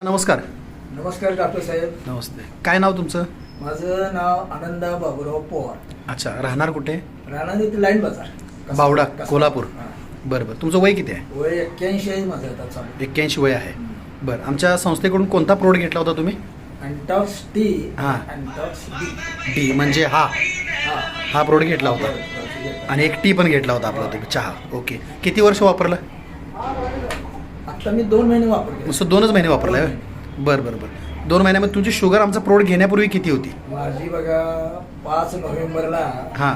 नमस्कार. नमस्कार डॉक्टर साहेब. नमस्ते. काय नाव तुमचं? माझं नाव आनंदा बाबूराव पवार. अच्छा, राहणार कुठे? राहणार इथे लाईन बाजार, बावडा, कसबा. कोल्हापूर. हां. बरं बरं. तुमचं वय किती आहे? वय 81 आहे माझं आता चालू. 81 वय आहे. बरं. आमच्या संस्थेकडून कोणता प्रोडक्ट घेतला होता तुम्ही? अँटॉक्स टी. हां. अँटॉक्स डी. डी म्हणजे हां. हा प्रोडक्ट घेतला होता. आणि एक टी पण घेतला होता आपला तुम्ही, चहा. ओके. किती वर्ष वापरलं? आता मी 2 महिने वापरले. नुसतं 2च महिने वापरलाय? बरं बरं बरं. 2 महिन्यामध्ये तुमची शुगर आमचा प्रोडक्ट घेण्यापूर्वी किती होती? माझी बघा 5 नोव्हेंबरला हां.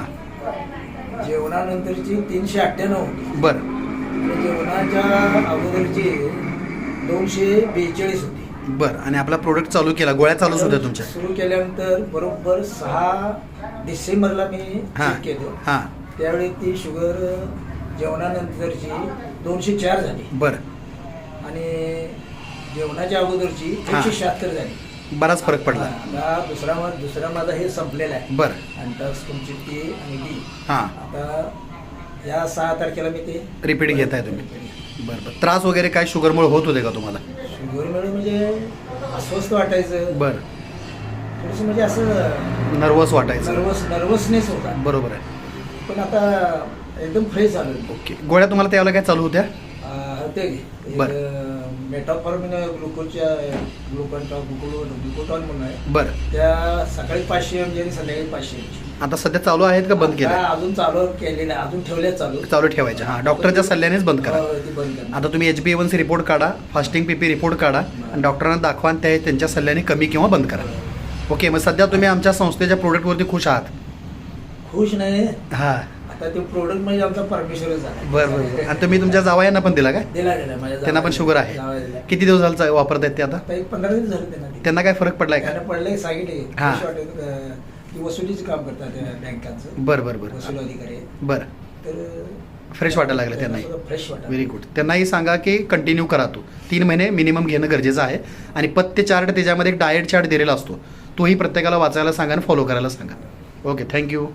जेवणानंतरची 398 होती. बरं आणि जेवणाच्या अगोदरची 242 होती. बरं. आणि आपला प्रोडक्ट चालू केला, गोळ्या चालूच होत्या तुमच्या? सुरू केल्यानंतर बरोबर 6 डिसेंबरला मी हां चेक केलं. हां. त्यावेळी ती शुगर जेवणानंतरची 204 झाली बरं. आणि जेवणाच्या अगोदरची 176 झाली. बराच फरक पडला. आता दुसरा माझा हे संपलेला आहे. बरं. अँटॉक्स तुमची टी आणि डी. हां. आता या 6 तारखेला मी ते रिपीट घेताय तुम्ही? बरं बरं. त्रास वगैरे काय शुगरमुळे होत होते का तुम्हाला? शुगरमुळे म्हणजे अस्वस्थ वाटायचं, बरं. थोडंसं म्हणजे असं नर्वस वाटायचं? नर्वसनेस होता. बरोबर आहे. पण आता एकदम फ्रेश झालं. ओके. गोळ्या तुम्हाला त्यावेळेला काय चालू होत्या? ते मेटाफॉर्मिन ग्लुकोटॉन म्हणून आहे. बरं. त्या सकाळी 500 mg आणि संध्याकाळी 500 mg. आता सध्या चालू आहेत का बंद केलं? अजून चालू केलेलं आहे, अजून ठेवल्या चालू चालू ठेवायच्या. हां, डॉक्टरच्या सल्ल्यानेच बंद करा. ती बंद करा. आता तुम्ही HbA1c रिपोर्ट काढा, फास्टिंग PP रिपोर्ट काढा आणि डॉक्टरांना दाखवा आणि त्यांच्या सल्ल्याने कमी किंवा बंद करा. ओके. मग सध्या तुम्ही आमच्या संस्थेच्या प्रोडक्टवरती खुश आहात? खुश नाही. हां. आता ते प्रोडक्ट म्हणजे आमचा परमेश्वरच झाला. बरं बरं. आणि तुम्ही तुमच्या जावयांना पण दिला काय? दिला माझ्या त्यांना पण शुगर आहे? जावयाला दिला. किती दिवस झालं वापरतायत ते आता? आता एक 15 दिवस झाले त्यांना. त्यांना काय फरक पडलाय का? त्यांना पडलंय सांगितले. हां. ती वसुलीचं काम करतात त्या बँकांचं. बरं बरं बरं. वसूल अधिकारी आहे. बरं. तर फ्रेश वाटायला लागलं त्यांनाही? फ्रेश वाटायला. Very good. त्यांनाही सांगा की कंटिन्यू करा. तो 3 महिने मिनिमम घेणं गरजेचं आहे. आणि पथ्य चार्ट, त्याच्यामध्ये एक डाएट चार्ट दिलेला असतो, तोही प्रत्येकाला वाचायला सांगा आणि फॉलो करायला सांगा. ओके. थँक्यू.